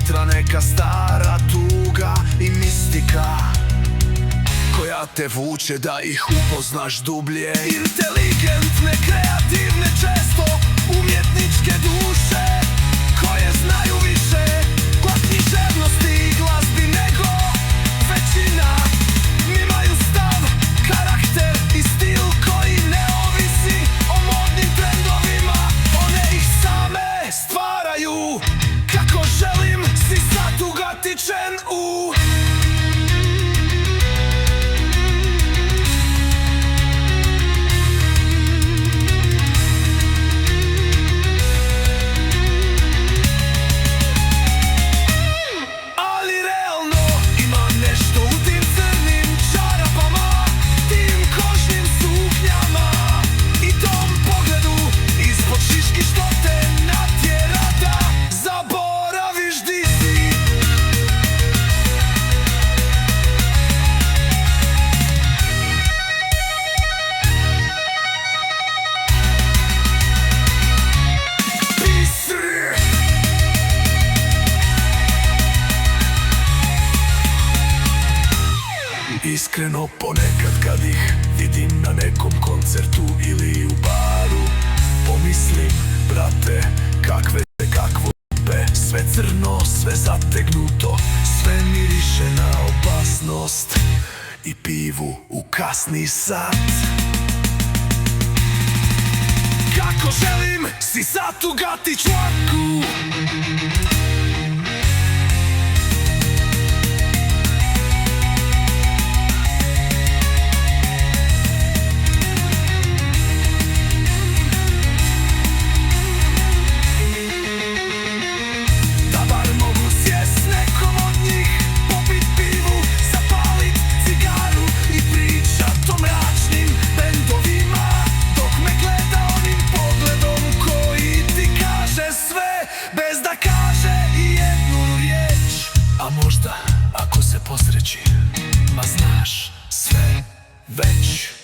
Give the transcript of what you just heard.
unutra neka stara tuga i mistika koja te vuče da ih upoznaš dublje. Inteligentne, kreativne, često umjetničke duše koje znaju više kod književnosti i glazbi nego većina. Imaju stav, karakter i stil koji ne ovisi o modnim trendovima. One ih same stvaraju kako želim, si satugatičen u iskreno ponekad kad ih vidim na nekom koncertu ili u baru, pomislim, brate, kakve rupe, sve crno, sve zategnuto, sve miriše na opasnost i pivu u kasni sat. Kako želim si satugati članku. A možda, ako se posreći, ma znaš sve već.